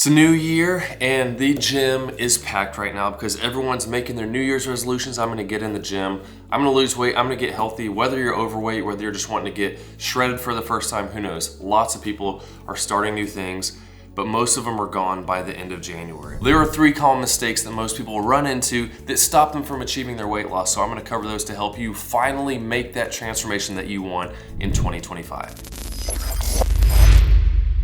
It's a new year and the gym is packed right now because everyone's making their New Year's resolutions. I'm gonna get in the gym, I'm gonna lose weight, I'm gonna get healthy. Whether you're overweight, whether you're just wanting to get shredded for the first time, who knows? Lots of people are starting new things, but most of them are gone by the end of January. There are 3 common mistakes that most people run into that stop them from achieving their weight loss. So I'm gonna cover those to help you finally make that transformation that you want in 2025.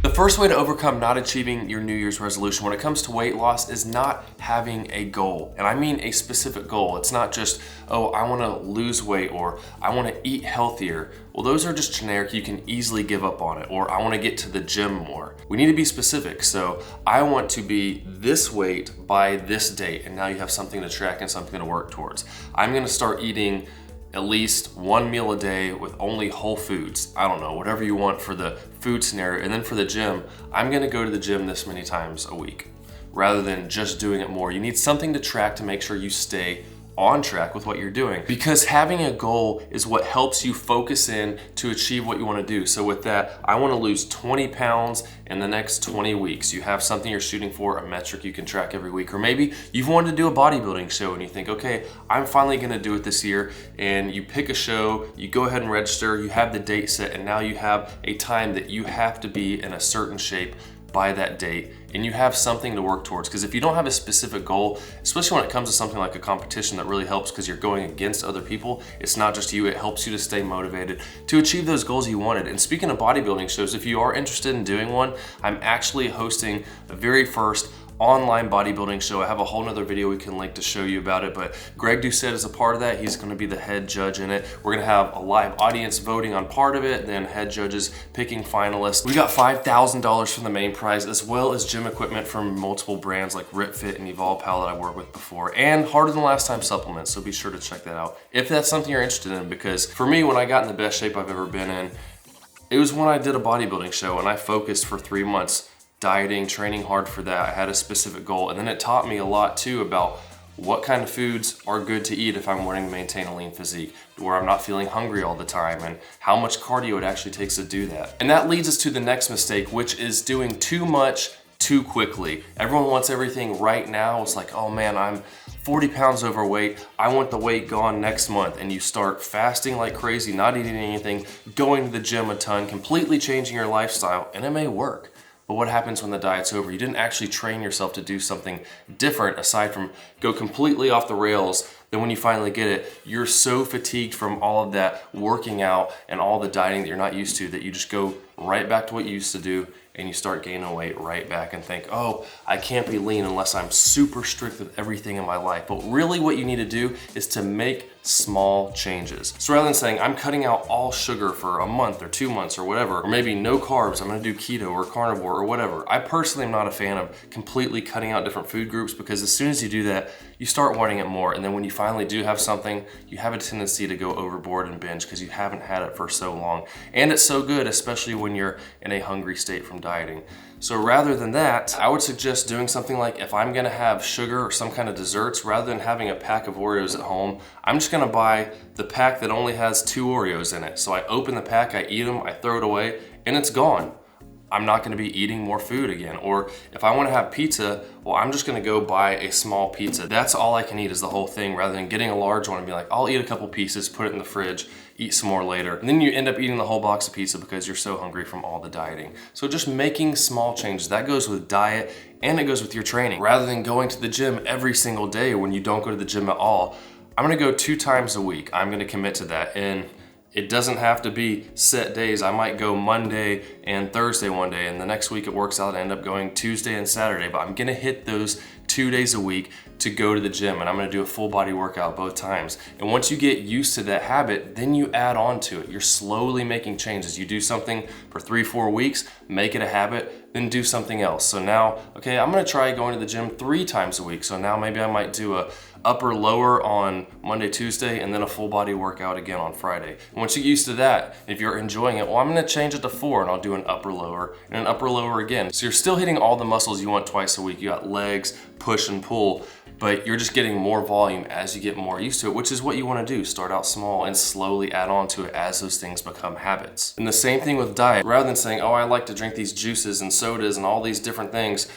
The first way to overcome not achieving your New Year's resolution when it comes to weight loss is not having a goal. And I mean a specific goal. It's not just, oh, I wanna lose weight or I wanna eat healthier. Well, those are just generic. You can easily give up on it. Or I wanna get to the gym more. We need to be specific. So I want to be this weight by this date. And now you have something to track and something to work towards. I'm gonna start eating at least 1 meal a day with only whole foods. I don't know, whatever you want for the food scenario. And then for the gym, I'm gonna go to the gym this many times a week rather than just doing it more. You need something to track to make sure you stay on track with what you're doing, because having a goal is what helps you focus in to achieve what you want to do. So with that, I want to lose 20 pounds in the next 20 weeks. You have something you're shooting for, a metric you can track every week. Or maybe you've wanted to do a bodybuilding show and you think, okay, I'm finally going to do it this year. And you pick a show, you go ahead and register, you have the date set, and now you have a time that you have to be in a certain shape by that date, and you have something to work towards. Because if you don't have a specific goal, especially when it comes to something like a competition that really helps because you're going against other people, it's not just you, it helps you to stay motivated to achieve those goals you wanted. And speaking of bodybuilding shows, if you are interested in doing one, I'm actually hosting the very first online bodybuilding show. I have a whole nother video we can link to show you about it, but Greg Doucette is a part of that. He's going to be the head judge in it. We're going to have a live audience voting on part of it, and then head judges picking finalists. We got $5,000 from the main prize, as well as gym equipment from multiple brands like RipFit and EvolvePal that I worked with before, and Harder Than Last Time supplements, so be sure to check that out if that's something you're interested in. Because for me, when I got in the best shape I've ever been in, it was when I did a bodybuilding show and I focused for 3 months dieting, training hard for that. I had a specific goal, and then it taught me a lot too about what kind of foods are good to eat if I'm wanting to maintain a lean physique, where I'm not feeling hungry all the time, and how much cardio it actually takes to do that. And that leads us to the next mistake, which is doing too much too quickly. Everyone wants everything right now. It's like, oh man, I'm 40 pounds overweight, I want the weight gone next month. And you start fasting like crazy, not eating anything, going to the gym a ton, completely changing your lifestyle, and it may work. But what happens when the diet's over? You didn't actually train yourself to do something different aside from go completely off the rails. Then when you finally get it, you're so fatigued from all of that working out and all the dieting that you're not used to that you just go right back to what you used to do, and you start gaining weight right back and think, oh, I can't be lean unless I'm super strict with everything in my life. But really what you need to do is to make small changes. So rather than saying, I'm cutting out all sugar for a month or 2 months or whatever, or maybe no carbs, I'm gonna do keto or carnivore or whatever. I personally am not a fan of completely cutting out different food groups, because as soon as you do that, you start wanting it more. And then when you finally do have something, you have a tendency to go overboard and binge because you haven't had it for so long. And it's so good, especially when you're in a hungry state from dieting. So rather than that, I would suggest doing something like, if I'm gonna have sugar or some kind of desserts, rather than having a pack of Oreos at home, I'm just gonna buy the pack that only has 2 Oreos in it. So I open the pack, I eat them, I throw it away, and it's gone. I'm not gonna be eating more food again. Or if I wanna have pizza, well, I'm just gonna go buy a small pizza. That's all I can eat is the whole thing, rather than getting a large one and be like, I'll eat a couple pieces, put it in the fridge, eat some more later. And then you end up eating the whole box of pizza because you're so hungry from all the dieting. So just making small changes, that goes with diet and it goes with your training. Rather than going to the gym every single day when you don't go to the gym at all, I'm gonna go 2 times a week. I'm gonna commit to that. And it doesn't have to be set days. I might go Monday and Thursday one day, and the next week it works out, I end up going Tuesday and Saturday, but I'm gonna hit those 2 days a week to go to the gym, and I'm gonna do a full body workout both times. And once you get used to that habit, then you add on to it. You're slowly making changes. You do something for 3-4 weeks, make it a habit, then do something else. So now, okay, I'm gonna try going to the gym 3 times a week. So now maybe I might do a upper lower on Monday, Tuesday, and then a full body workout again on Friday. And once you get used to that, if you're enjoying it, well, I'm gonna change it to 4 and I'll do an upper lower and an upper lower again. So you're still hitting all the muscles you want twice a week. You got legs, push and pull, but you're just getting more volume as you get more used to it, which is what you wanna do. Start out small and slowly add on to it as those things become habits. And the same thing with diet. Rather than saying, oh, I like to drink these juices and sodas and all these different things,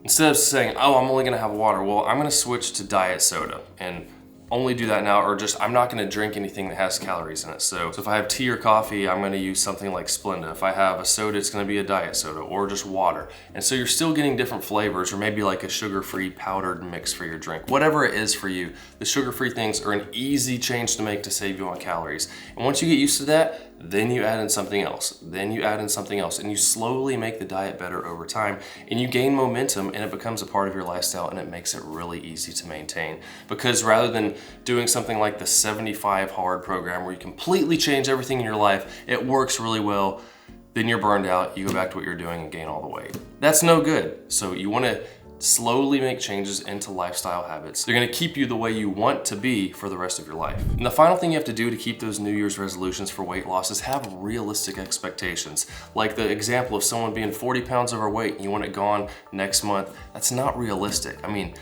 Instead of saying, oh, I'm only gonna have water, well, I'm gonna switch to diet soda and only do that now, or just I'm not gonna drink anything that has calories in it. So if I have tea or coffee, I'm gonna use something like Splenda. If I have a soda, it's gonna be a diet soda or just water. And so you're still getting different flavors, or maybe like a sugar-free powdered mix for your drink. Whatever it is for you, the sugar-free things are an easy change to make to save you on calories. And once you get used to that, then you add in something else, then you add in something else, and you slowly make the diet better over time, and you gain momentum, and it becomes a part of your lifestyle, and it makes it really easy to maintain. Because rather than doing something like the 75 hard program where you completely change everything in your life, it works really well, then you're burned out, you go back to what you're doing and gain all the weight. That's no good. So you want to slowly make changes into lifestyle habits. They're gonna keep you the way you want to be for the rest of your life. And the final thing you have to do to keep those New Year's resolutions for weight loss is have realistic expectations. Like the example of someone being 40 pounds overweight and you want it gone next month, that's not realistic. I mean,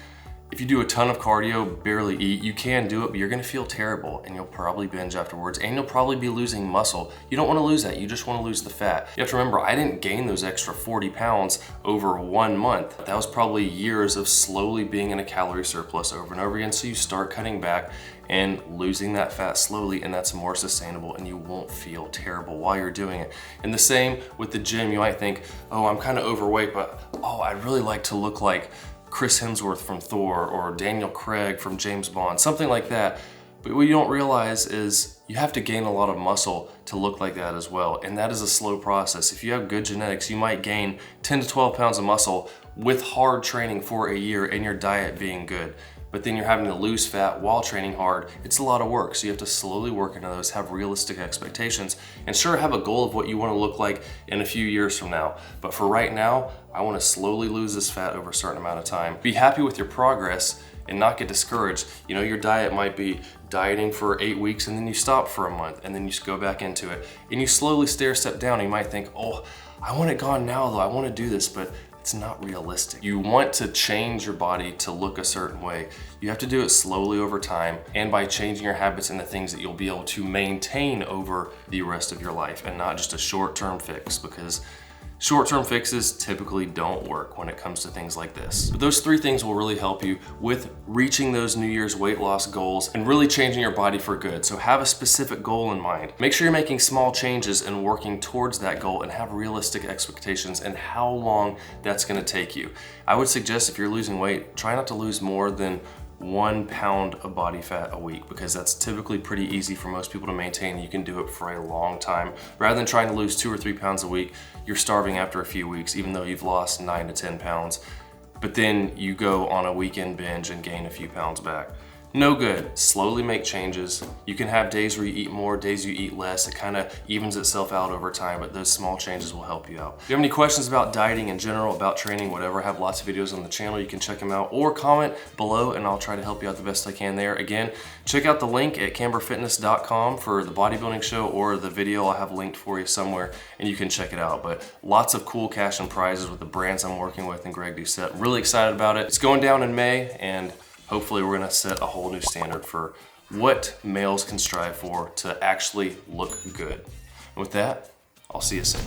if you do a ton of cardio, barely eat, you can do it, but you're gonna feel terrible and you'll probably binge afterwards and you'll probably be losing muscle. You don't wanna lose that, you just wanna lose the fat. You have to remember, I didn't gain those extra 40 pounds over 1 month. That was probably years of slowly being in a calorie surplus over and over again. So you start cutting back and losing that fat slowly, and that's more sustainable and you won't feel terrible while you're doing it. And the same with the gym. You might think, oh, I'm kind of overweight, but oh, I'd really like to look like Chris Hemsworth from Thor or Daniel Craig from James Bond, something like that. But what you don't realize is you have to gain a lot of muscle to look like that as well. And that is a slow process. If you have good genetics, you might gain 10 to 12 pounds of muscle with hard training for a year and your diet being good. But then you're having to lose fat while training hard. It's a lot of work. So you have to slowly work into those, have realistic expectations, and sure, have a goal of what you want to look like in a few years from now. But for right now, I want to slowly lose this fat over a certain amount of time. Be happy with your progress and not get discouraged. You know, your diet might be dieting for 8 weeks and then you stop for a month and then you go back into it and you slowly stair step down. You might think, oh, I want it gone now though. I want to do this, but it's not realistic. You want to change your body to look a certain way. You have to do it slowly over time and by changing your habits and the things that you'll be able to maintain over the rest of your life, and not just a short-term fix, because short-term fixes typically don't work when it comes to things like this. But those 3 things will really help you with reaching those New Year's weight loss goals and really changing your body for good. So have a specific goal in mind. Make sure you're making small changes and working towards that goal, and have realistic expectations and how long that's gonna take you. I would suggest if you're losing weight, try not to lose more than 1 pound of body fat a week, because that's typically pretty easy for most people to maintain. You can do it for a long time. Rather than trying to lose 2 or 3 pounds a week, you're starving after a few weeks, even though you've lost 9 to 10 pounds. But then you go on a weekend binge and gain a few pounds back. No good. Slowly make changes. You can have days where you eat more, days you eat less. It kind of evens itself out over time, but those small changes will help you out. If you have any questions about dieting in general, about training, whatever, I have lots of videos on the channel. You can check them out or comment below and I'll try to help you out the best I can there. Again, check out the link at camberfitness.com for the bodybuilding show, or the video I'll have linked for you somewhere and you can check it out. But lots of cool cash and prizes with the brands I'm working with and Greg Doucette. I'm really excited about it. It's going down in May, and hopefully we're gonna set a whole new standard for what males can strive for to actually look good. And with that, I'll see you soon.